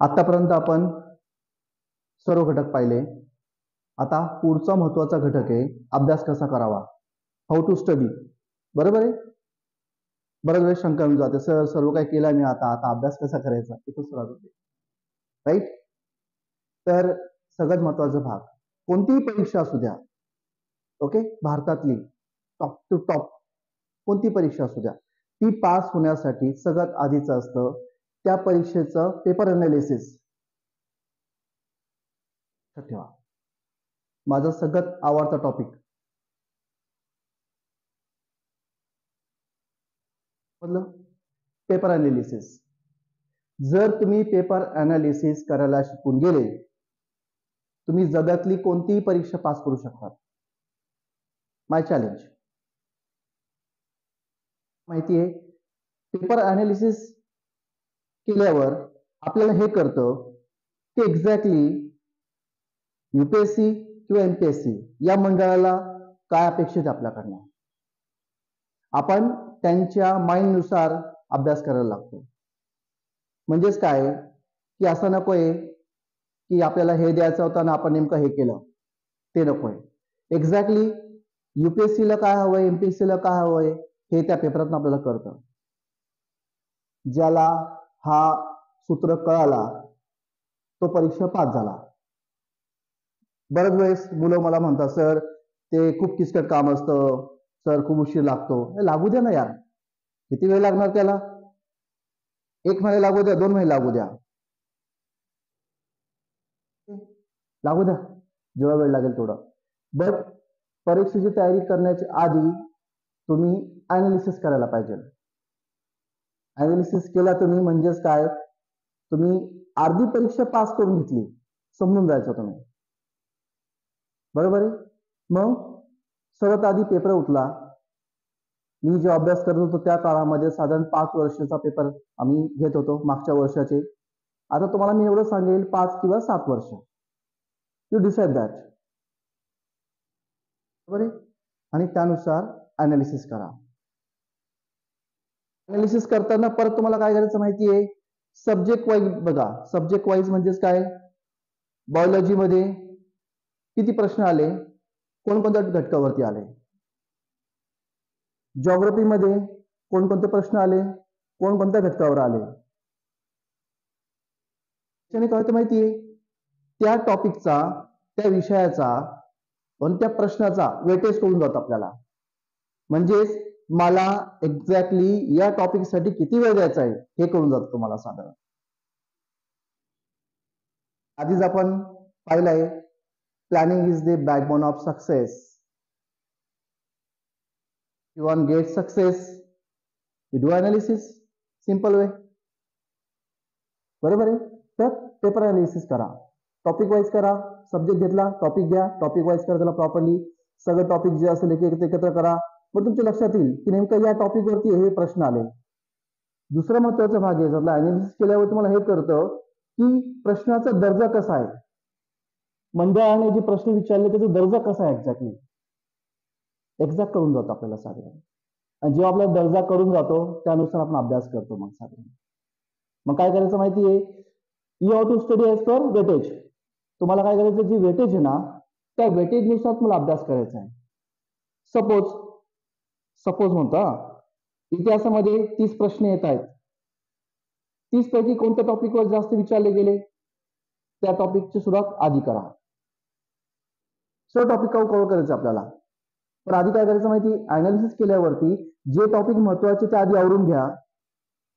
आतापर्यंत आपण सर्व घटक पाहिले. आता पुढचा महत्वाचा घटक आहे अभ्यास कसा करावा, हाऊ टू स्टडी. बरोबर आहे. बऱ्याच वेळेस शंका येऊन जाते, सर सर्व काही केलं मी, आता आता अभ्यास कसा करायचा, इथं सुरुवात होते. राईट. तर सगळ्यात महत्वाचा भाग, कोणतीही परीक्षा असू द्या, ओके, भारतातली टॉप टू टॉप कोणती परीक्षा असू द्या, ती पास होण्यासाठी सगळ्यात आधीचं असतं त्या परीक्षेचं पेपर अनालिसिस. ठेवा, माझा सगळ्यात आवडता टॉपिक. Paper analysis. जर तुम्ही पेपर अनालिसिस करायला शिकून गेले, तुम्ही जगातली कोणतीही परीक्षा पास करू शकता. माय चॅलेंज. माहिती आहे, पेपर अनालिसिस केल्यावर आपल्याला हे कळतं की एक्झॅक्टली यूपीएससी किंवा एमपीएससी या मंडळाला काय अपेक्षित आपल्याकडनं. आपण त्यांच्या माइंडनुसार अभ्यास करायला लागतो. म्हणजेच काय की असं नकोय की आपल्याला हे द्यायचं होतं आणि आपण नेमकं हे केलं, ते नकोय. एक्झॅक्टली यूपीएससीला काय हवंय, एमपीएससीला काय हवंय हे त्या पेपरात आपल्याला कळतं. ज्याला हा सूत्र कळाला तो परीक्षा पास झाला. बऱ्याच वेळेस मुलं मला म्हणतात, सर ते खूप किचकट काम असतं, सर खूप उशीर लागतो. लागू द्या ना यार, किती वेळ लागणार त्याला, 1 महिना लागू द्या, 2 महिने लागू द्या, लागू द्या, जेव्हा वेळ लागेल तेवढं. बट परीक्षेची तयारी करण्याच्या आधी तुम्ही अनालिसिस करायला पाहिजे. अनालिसिस केला तुम्ही म्हणजेच काय, तुम्ही अर्धी परीक्षा पास करून घेतली, समजून जायचं तुम्ही. बरोबर आहे. मग सर्वात आधी पेपर उठला. मी जो अभ्यास करत होतो त्या काळामध्ये साधारण 5 वर्षाचा पेपर आम्ही घेत होतो मागच्या वर्षाचे. आता तुम्हाला मी एवढं सांगेल 5 किंवा 7 वर्ष. You decide that. बरोबर आहे. आणि त्यानुसार अनालिसिस करा. अनालिसिस करताना परत तुम्हाला काय करायचं माहिती आहे, सब्जेक्ट वाईज बघा. सब्जेक्ट वाईज म्हणजेच काय, बायोलॉजी मध्ये किती प्रश्न आले, कोणकोणत्या घटकावरती आले. जिओग्राफी मध्ये कोणकोणते प्रश्न आले, कोणकोणत्या घटकावर आले. त्याने काय होतं माहिती आहे, त्या टॉपिकचा, त्या विषयाचा आणि त्या प्रश्नाचा वेटेज कळून जातो आपल्याला. म्हणजेच मला एक्झॅक्टली या टॉपिकसाठी किती वेळ द्यायचा आहे हे कळून जातं तुम्हाला साधारण. आधीच आपण पाहिलंय, planning is the backbone of success. You want get success, you do analysis. Simple way. बरोबर आहे. तर पेपर अनालिसिस करा, टॉपिक वाईज करा. सब्जेक्ट घेतला, टॉपिक घ्या, टॉपिक वाईज करा त्याला प्रॉपरली. सगळे टॉपिक जे असेल एकत्र करा. मग तुमच्या लक्षात येईल की नेमकं या टॉपिक वरती हे प्रश्न आले. दुसरा महत्वाचा भाग आहे, जर अनालिसिस केल्यावर तुम्हाला हे कळतं की प्रश्नाचा दर्जा कसा आहे, मंडळाने जे प्रश्न विचारले त्याचा दर्जा कसा आहे एक्झॅक्ट करून जातो आपल्याला साधारण. आणि जेव्हा आपला दर्जा करून जातो त्यानुसार आपण अभ्यास करतो मग साधारण. मग काय करायचं माहिती आहे, you have to study as per weightage. तुम्हाला काय करायचं, जी वेटेज आहे ना त्या वेटेज नुसार तुम्हाला अभ्यास करायचा आहे. सपोज म्हणतो, इतिहासामध्ये 30 प्रश्न येत आहेत. 30 पैकी कोणत्या टॉपिकवर जास्त विचारले गेले त्या टॉपिकची सुरुवात आधी करा. सर्व टॉपिक कव्हर करायचं आपल्याला. पण आधी काय करायचं माहिती, अनालिसिस केल्यावरती जे टॉपिक महत्वाचे ते आधी आवरून घ्या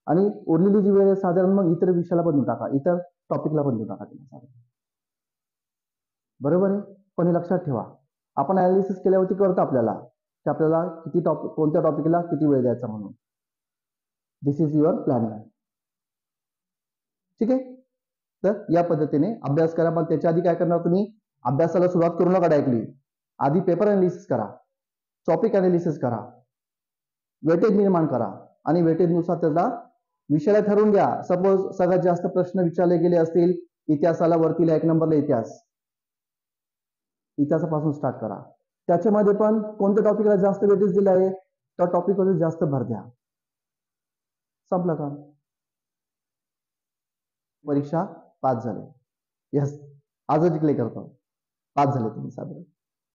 आणि उरलेली जी वेळ आहे साधारण मग इतर विषयाला पण देऊन टाका, इतर टॉपिकला पण देऊन टाका. बरोबर आहे. पण हे लक्षात ठेवा, आपण अनालिसिस केल्यावरती कळतं आपल्याला की आपल्याला किती टॉपिक, कोणत्या टॉपिकला किती वेळ द्यायचा म्हणून. दिस इज युअर प्लॅनिंग. ठीक आहे. तर या पद्धतीने अभ्यास करा. पण त्याच्या आधी काय करणार तुम्ही, अभ्यासाला सुरुवात करू नका डायरेक्टली. आधी पेपर अनालिसिस करा, टॉपिक अनालिसिस करा, वेटेज निर्माण करा आणि वेटेज नुसार त्याला विषयाला ठरवून घ्या. सपोज सगळ्यात जास्त प्रश्न विचारले गेले असतील इतिहासाला, वरतीला 1 नंबरला इतिहासापासून स्टार्ट करा. त्याच्यामध्ये पण कोणत्या टॉपिकला जास्त वेटेज दिलं आहे त्या टॉपिकवर जास्त भर द्या. संपलं का. परीक्षा 5 झाले. यस, आजच डिक्लेअर करतो. 5 झाले तुम्ही साधारण.